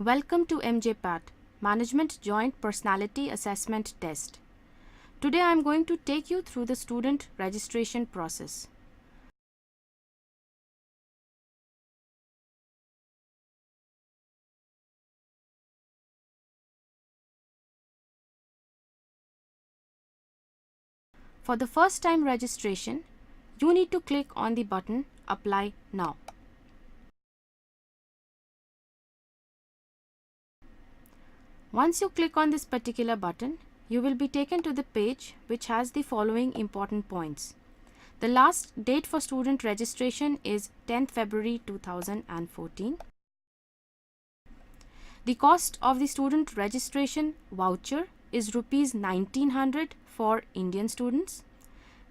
Welcome to M-JPAT, Management Joint Personality Assessment Test. Today I am going to take you through the student registration process. For the first time registration, you need to click on the button Apply Now. Once you click on this particular button, you will be taken to the page which has the following important points. The last date for student registration is 10th February 2014. The cost of the student registration voucher is Rs 1900 for Indian students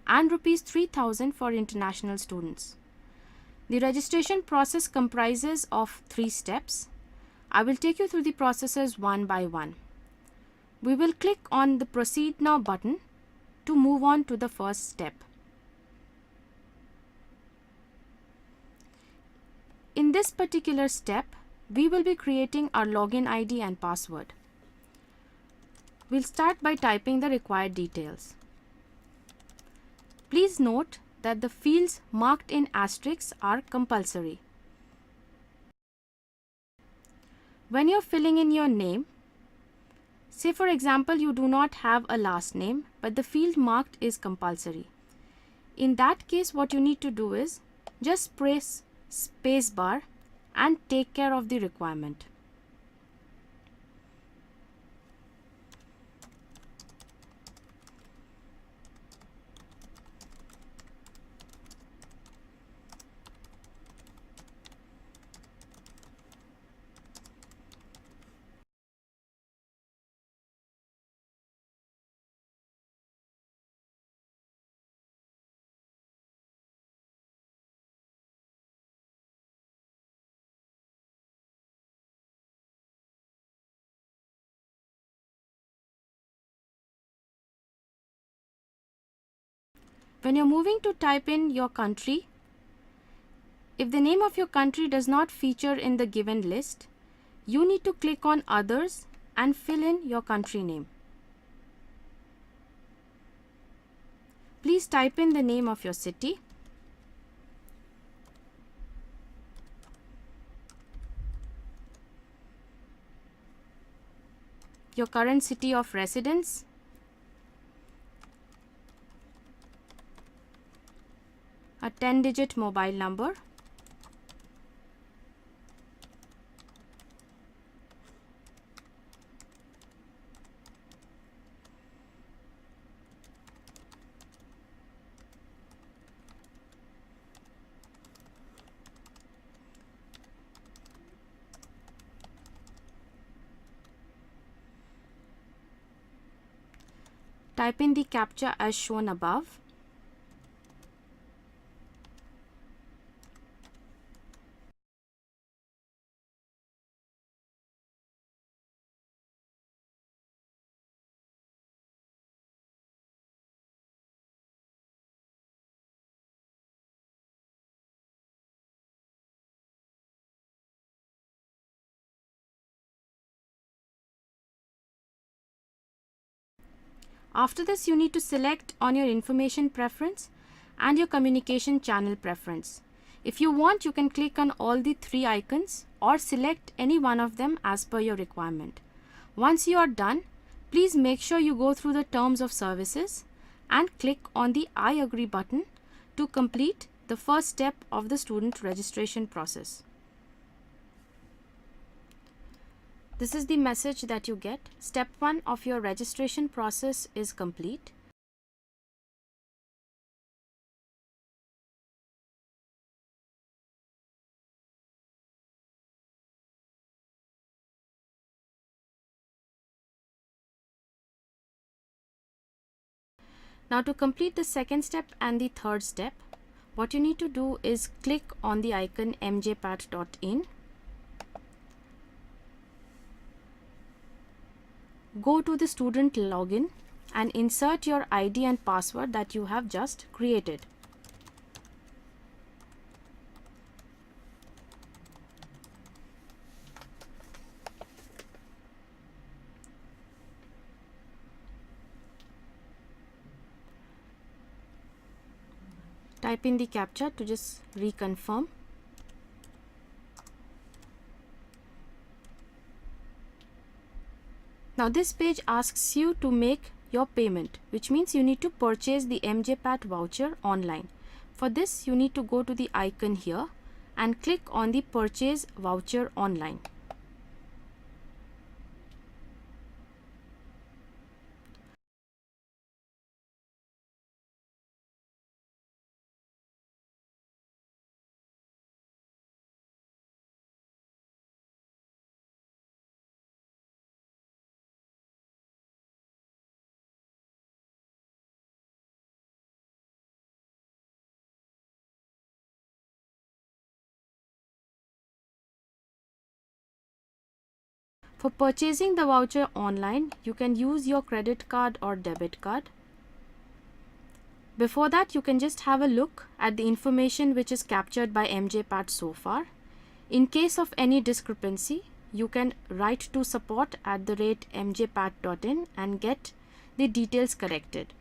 and Rs 3000 for international students. The registration process comprises of 3 steps. I will take you through the processes one by one. We will click on the Proceed Now button to move on to the first step. In this particular step, we will be creating our login ID and password. We'll start by typing the required details. Please note that the fields marked in asterisks are compulsory. When you're filling in your name, say for example you do not have a last name but the field marked is compulsory. In that case, what you need to do is just press space bar and take care of the requirement. When you're moving to type in your country, if the name of your country does not feature in the given list, you need to click on Others and fill in your country name. Please type in the name of your city, your current city of residence, a 10-digit mobile number, type in the CAPTCHA as shown above. After this, you need to select on your information preference and your communication channel preference. If you want, you can click on all the 3 icons or select any one of them as per your requirement. Once you are done, please make sure you go through the terms of services and click on the I agree button to complete the first step of the student registration process. This is the message that you get. Step 1 of your registration process is complete. Now to complete the second step and the third step, what you need to do is click on the icon M-JPAT.in. Go to the student login and insert your ID and password that you have just created. type in the CAPTCHA to just reconfirm. Now this page asks you to make your payment, which means you need to purchase the M-JPAT voucher online. For this, you need to go to the icon here and click on the purchase voucher online. For purchasing the voucher online, you can use your credit card or debit card. Before that, you can just have a look at the information which is captured by M-JPAT so far. In case of any discrepancy, you can write to support@mjpat.in and get the details corrected.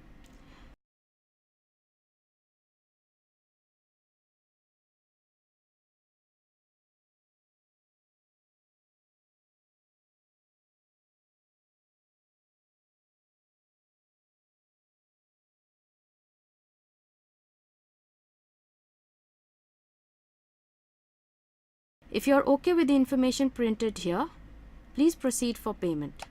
If you are okay with the information printed here, please proceed for payment.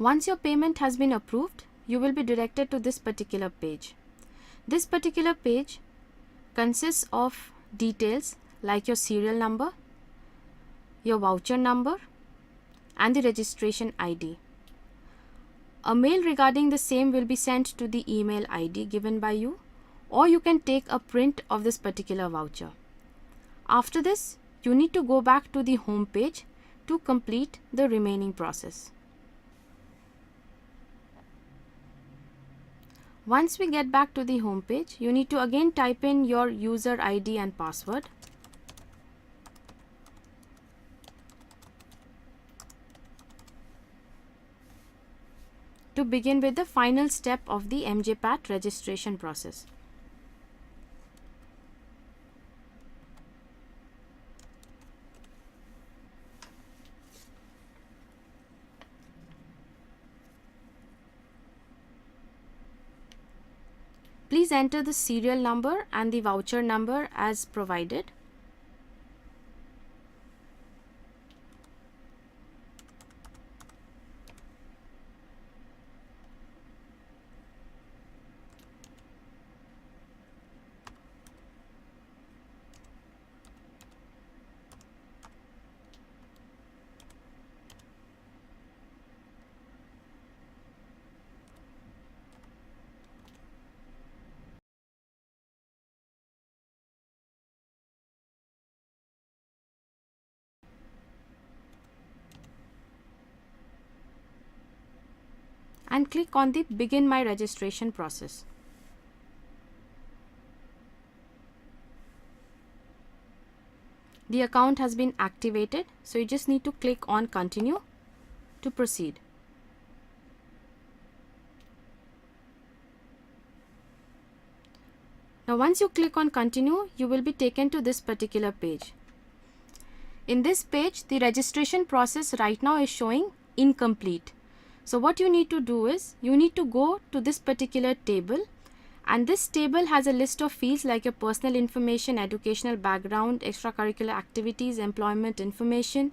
Once your payment has been approved, you will be directed to this particular page. This particular page consists of details like your serial number, your voucher number, and the registration ID. A mail regarding the same will be sent to the email ID given by you, or you can take a print of this particular voucher. After this, you need to go back to the home page to complete the remaining process. Once we get back to the home page, you need to again type in your user ID and password. To begin with the final step of the M-JPAT registration process. Please enter the serial number and the voucher number as provided. And click on the Begin My Registration process. The account has been activated, so you just need to click on Continue to proceed. Now once you click on Continue, you will be taken to this particular page. In this page, the registration process right now is showing incomplete. So what you need to do is, you need to go to this particular table, and this table has a list of fields like your personal information, educational background, extracurricular activities, employment information,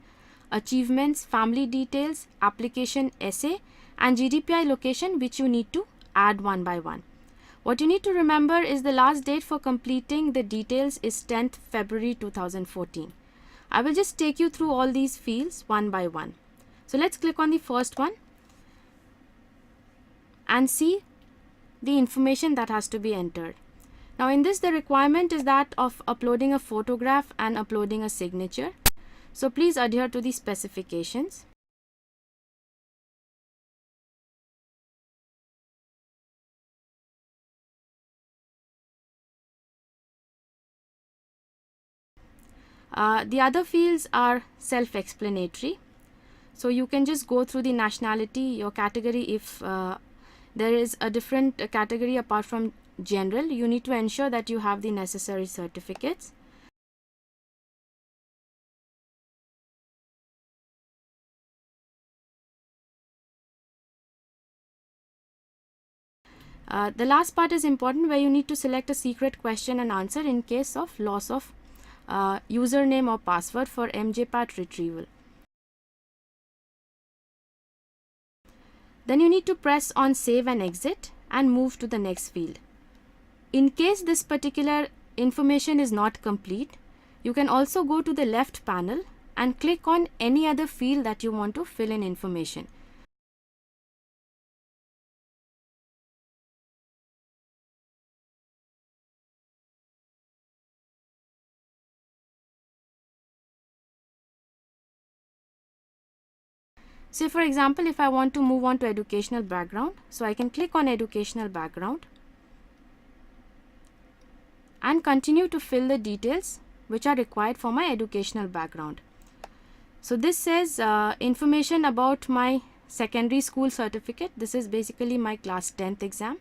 achievements, family details, application essay, and GDPI location, which you need to add one by one. What you need to remember is the last date for completing the details is 10th February 2014. I will just take you through all these fields one by one. So let's click on the first one and see the information that has to be entered. Now in this, the requirement is that of uploading a photograph and uploading a signature. So please adhere to the specifications. The other fields are self-explanatory. So you can just go through the nationality, your category if there is a different category apart from general. You need to ensure that you have the necessary certificates. The last part is important, where you need to select a secret question and answer in case of loss of username or password for M-JPAT retrieval. Then you need to press on save and exit and move to the next field. In case this particular information is not complete, you can also go to the left panel and click on any other field that you want to fill in information. Say for example, if I want to move on to educational background, so I can click on educational background and continue to fill the details which are required for my educational background. So this says information about my secondary school certificate. This is basically my class 10th exam.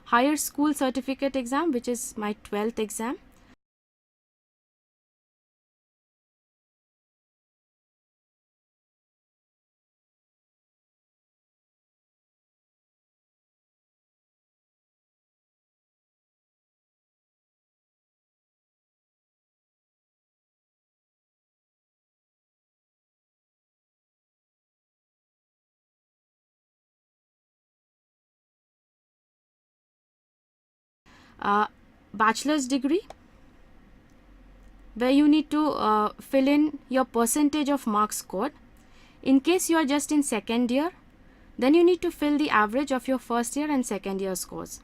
Higher school certificate exam, which is my 12th exam. Bachelor's degree, where you need to fill in your percentage of marks scored. In case you are just in second year, then you need to fill the average of your first year and second year scores.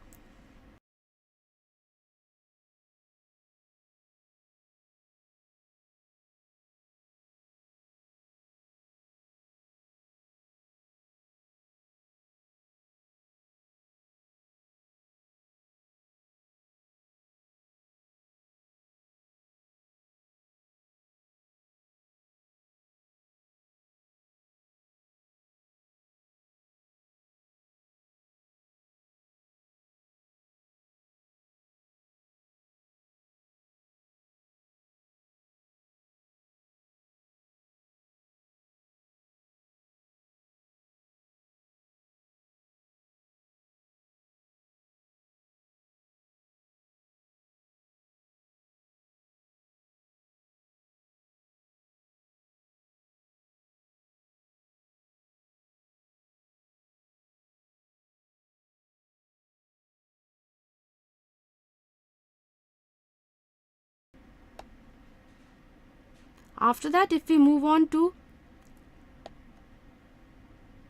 After that, if we move on to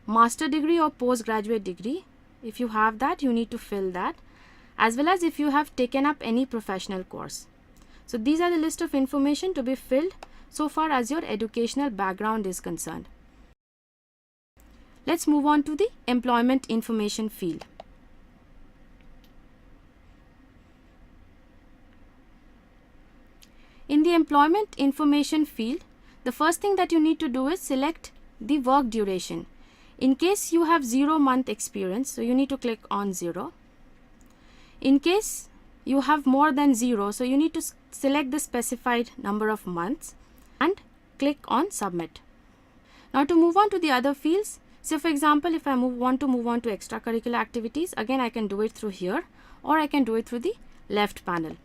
master degree or postgraduate degree, if you have that, you need to fill that, as well as if you have taken up any professional course. So these are the list of information to be filled so far as your educational background is concerned. Let's move on to the employment information field. In the employment information field, the first thing that you need to do is select the work duration. In case you have 0-month experience, so you need to click on 0. In case you have more than 0, so you need to select the specified number of months and click on submit. Now to move on to the other fields, so for example, if I want to move on to extracurricular activities, again I can do it through here, or I can do it through the left panel.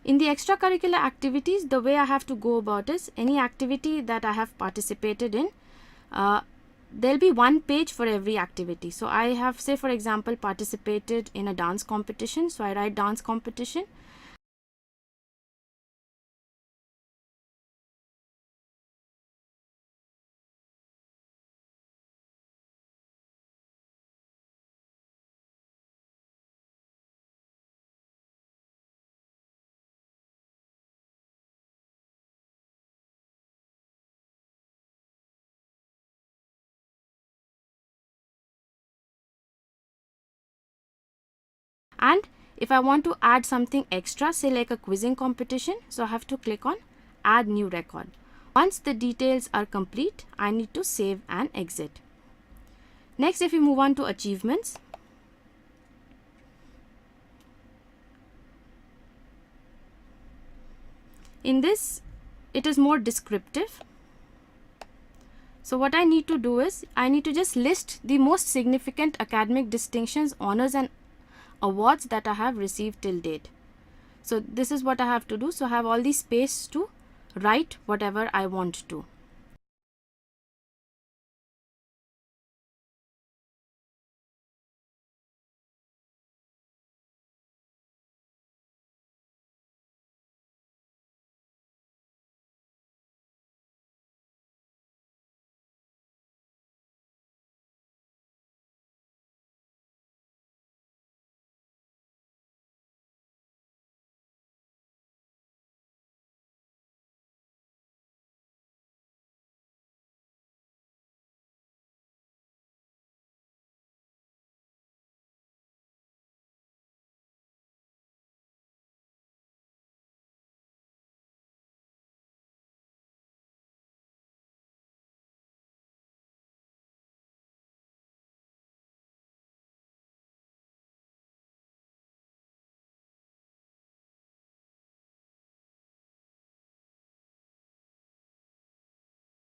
In the extracurricular activities, the way I have to go about is any activity that I have participated in, there will be one page for every activity. So I have, say for example, participated in a dance competition, so I write dance competition. And if I want to add something extra, say like a quizzing competition, so I have to click on add new record. Once the details are complete, I need to save and exit. Next, if we move on to achievements, in this it is more descriptive. So what I need to do is I need to just list the most significant academic distinctions, honors and awards that I have received till date. So this is what I have to do. So I have all the space to write whatever I want to.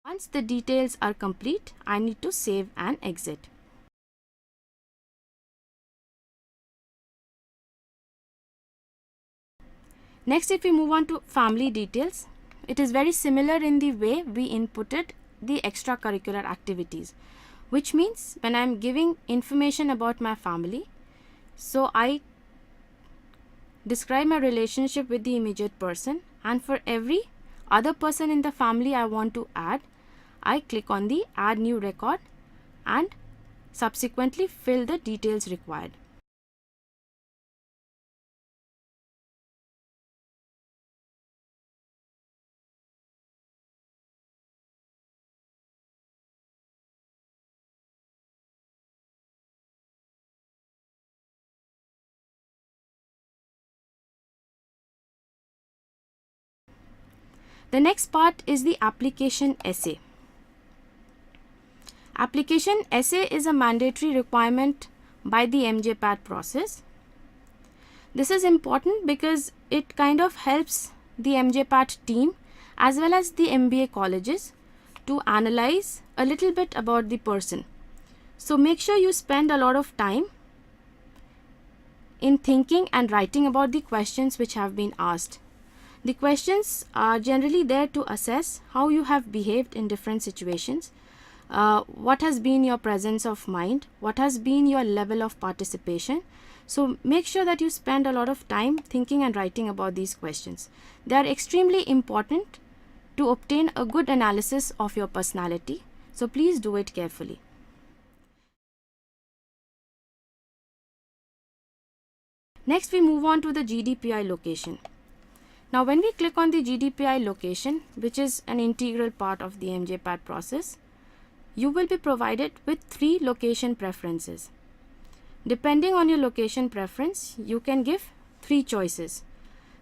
Once the details are complete, I need to save and exit. Next, if we move on to family details, it is very similar in the way we inputted the extracurricular activities, which means when I am giving information about my family, so I describe my relationship with the immediate person, and for every other person in the family I want to add, I click on the add new record and subsequently fill the details required. The next part is the application essay. Application essay is a mandatory requirement by the M-JPAT process. This is important because it kind of helps the M-JPAT team as well as the MBA colleges to analyze a little bit about the person. So make sure you spend a lot of time in thinking and writing about the questions which have been asked. The questions are generally there to assess how you have behaved in different situations, what has been your presence of mind, what has been your level of participation. So make sure that you spend a lot of time thinking and writing about these questions. They are extremely important to obtain a good analysis of your personality. So please do it carefully. Next, we move on to the GDPI location. Now, when we click on the GDPI location, which is an integral part of the M-JPAT process, you will be provided with 3 location preferences. Depending on your location preference, you can give 3 choices.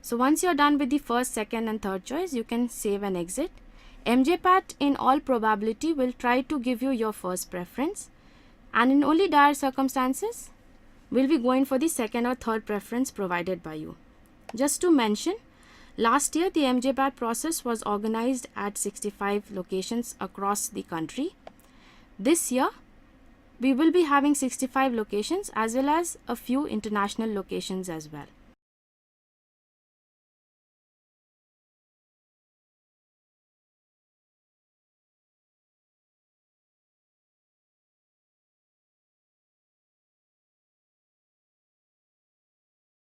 So once you're done with the first, second and third choice, you can save and exit. M-JPAT in all probability will try to give you your first preference, and in only dire circumstances will be going for the second or third preference provided by you. Just to mention, last year the M-JPAT process was organized at 65 locations across the country. This year we will be having 65 locations as well as a few international locations as well.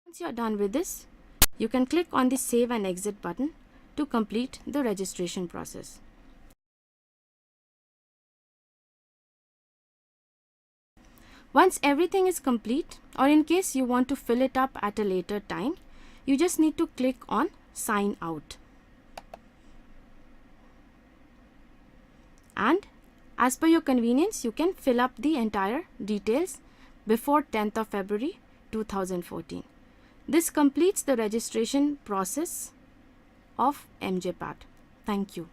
Once you are done with this, you can click on the Save and Exit button to complete the registration process. Once everything is complete, or in case you want to fill it up at a later time, you just need to click on Sign Out. And as per your convenience, you can fill up the entire details before 10th of February 2014. This completes the registration process of M-JPAT. Thank you.